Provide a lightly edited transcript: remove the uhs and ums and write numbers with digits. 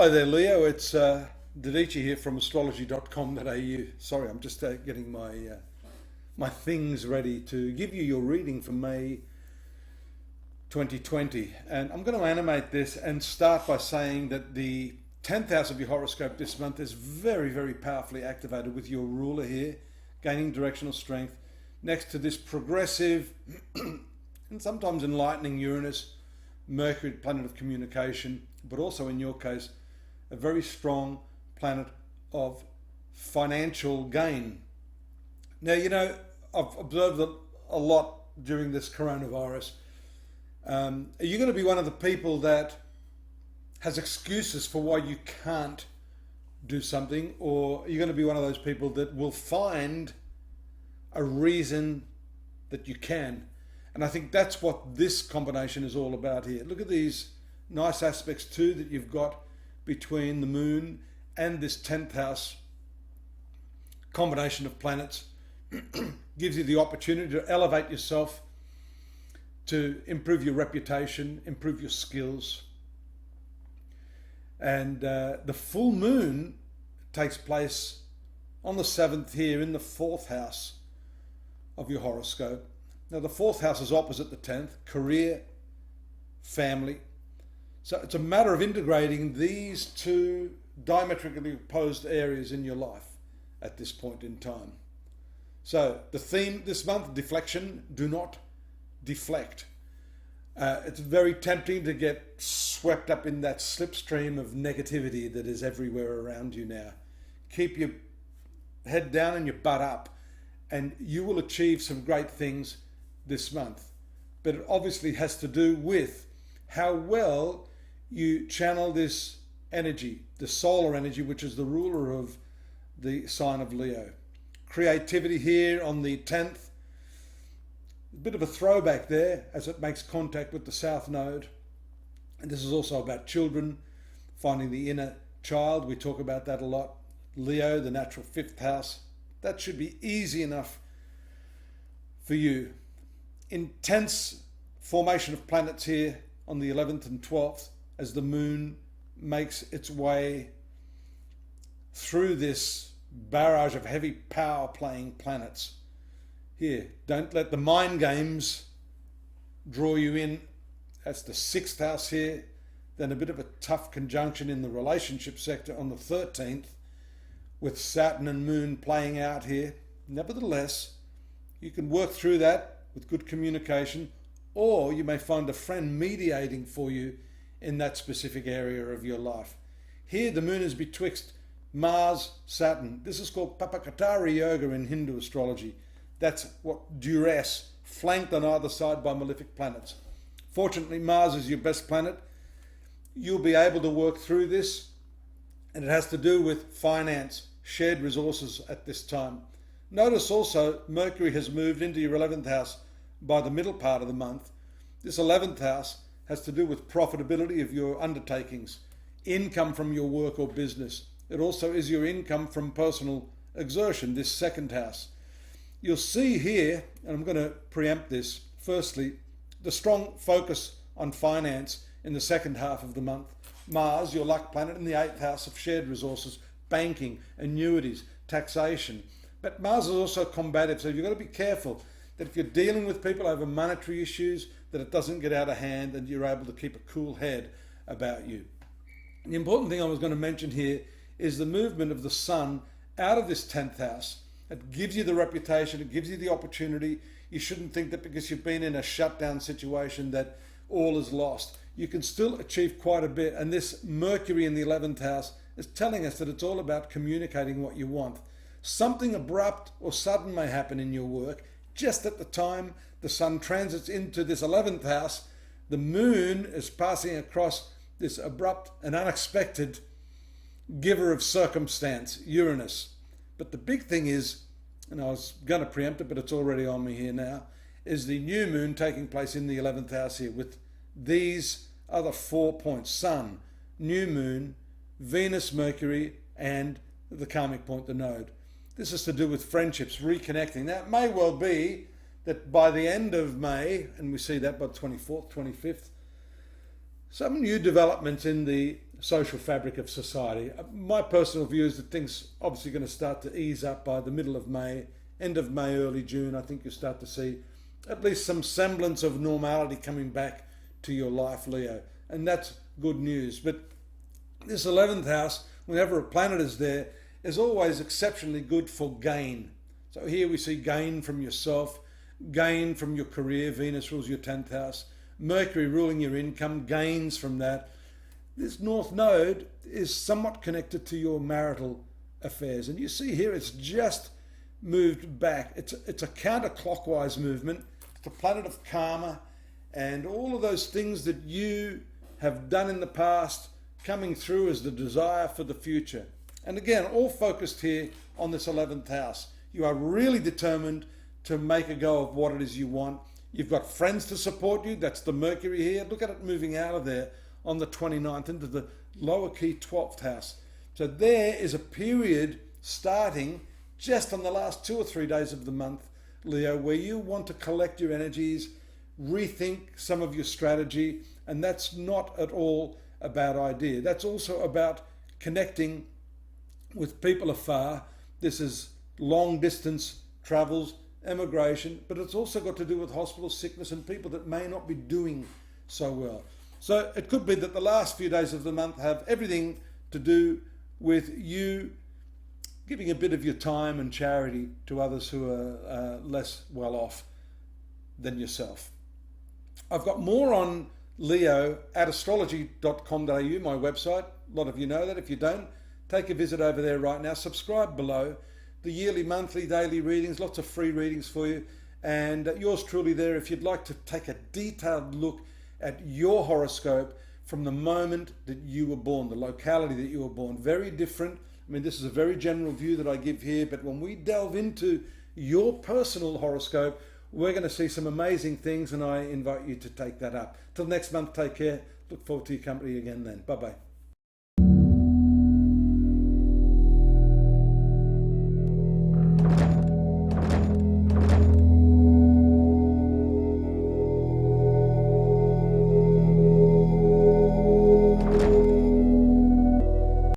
Hello there, Leo. It's Didici here from astrology.com.au. Sorry, I'm just getting my things ready to give you your reading for May 2020. And I'm going to animate this and start by saying that the 10th house of your horoscope this month is very, very powerfully activated with your ruler here, gaining directional strength, next to this progressive and sometimes enlightening Uranus, Mercury, planet of communication, but also in your case, a very strong planet of financial gain. Now, I've observed a lot during this coronavirus. Are you going to be one of the people that has excuses for why you can't do something, or are you going to be one of those people that will find a reason that you can? And I think that's what this combination is all about here. Look at these nice aspects too that you've got between the moon and this 10th house combination of planets. Gives you the opportunity to elevate yourself, to improve your reputation, improve your skills. And the full moon takes place on the 7th here in the 4th house of your horoscope. Now the 4th house is opposite the 10th, career, family. So it's a matter of integrating these two diametrically opposed areas in your life at this point in time. So the theme this month, deflection, do not deflect. It's very tempting to get swept up in that slipstream of negativity that is everywhere around you now. Keep your head down and your butt up, and you will achieve some great things this month. But it obviously has to do with how well you channel this energy, the solar energy, which is the ruler of the sign of Leo. Creativity here on the 10th. A bit of a throwback there as it makes contact with the South Node. And this is also about children, finding the inner child. We talk about that a lot. Leo, the natural 5th house. That should be easy enough for you. Intense formation of planets here on the 11th and 12th as the moon makes its way through this barrage of heavy power playing planets. Here, don't let the mind games draw you in. That's the 6th house here. Then a bit of a tough conjunction in the relationship sector on the 13th with Saturn and Moon playing out here. Nevertheless, you can work through that with good communication, or you may find a friend mediating for you in that specific area of your life. Here the moon is betwixt Mars, Saturn. This is called Papakatari Yoga in Hindu astrology. That's what duress, flanked on either side by malefic planets. Fortunately, Mars is your best planet. You'll be able to work through this, and it has to do with finance, shared resources at this time. Notice also Mercury has moved into your 11th house by the middle part of the month. This 11th house has to do with profitability of your undertakings, income from your work or business. It also is your income from personal exertion, this 2nd house. You'll see here, and I'm going to preempt this, firstly, the strong focus on finance in the 2nd half of the month. Mars, your luck planet, in the 8th house of shared resources, banking, annuities, taxation. But Mars is also combative, so you've got to be careful that if you're dealing with people over monetary issues, that it doesn't get out of hand and you're able to keep a cool head about you. The important thing I was going to mention here is the movement of the sun out of this 10th house. It gives you the reputation, it gives you the opportunity. You shouldn't think that because you've been in a shutdown situation that all is lost. You can still achieve quite a bit, and this Mercury in the 11th house is telling us that it's all about communicating what you want. Something abrupt or sudden may happen in your work just at the time the sun transits into this 11th house. The moon is passing across this abrupt and unexpected giver of circumstance, Uranus. But the big thing is, and I was going to preempt it, but it's already on me here now, is the new moon taking place in the 11th house here with these other 4 points: Sun, new moon, Venus, Mercury, and the karmic point, the node. This is to do with friendships, reconnecting. Now, it may well be that by the end of May, and we see that by the 24th, 25th, some new developments in the social fabric of society. My personal view is that things obviously going to start to ease up by the middle of May, end of May, early June. I think you'll start to see at least some semblance of normality coming back to your life, Leo. And that's good news. But this 11th house, whenever a planet is there, is always exceptionally good for gain. So here we see gain from yourself, gain from your career. Venus rules your 10th house. Mercury ruling your income, gains from that. This North Node is somewhat connected to your marital affairs. And you see here it's just moved back. It's a counterclockwise movement. It's the planet of karma and all of those things that you have done in the past coming through as the desire for the future. And again, all focused here on this 11th house. You are really determined to make a go of what it is you want. You've got friends to support you. That's the Mercury here. Look at it moving out of there on the 29th into the lower key 12th house. So there is a period starting just on the last 2 or 3 days of the month, Leo, where you want to collect your energies, rethink some of your strategy, and that's not at all a bad idea. That's also about connecting with people afar. This is long distance travels, emigration, but it's also got to do with hospital sickness and people that may not be doing so well. So it could be that the last few days of the month have everything to do with you giving a bit of your time and charity to others who are less well off than yourself. I've got more on Leo at astrology.com.au, my website. A lot of you know that. If you don't, take a visit over there right now. Subscribe below. The yearly, monthly, daily readings, lots of free readings for you. And yours truly there if you'd like to take a detailed look at your horoscope from the moment that you were born, the locality that you were born. Very different. I mean, this is a very general view that I give here, but when we delve into your personal horoscope, we're going to see some amazing things, and I invite you to take that up. Till next month, take care. Look forward to your company again then. Bye-bye.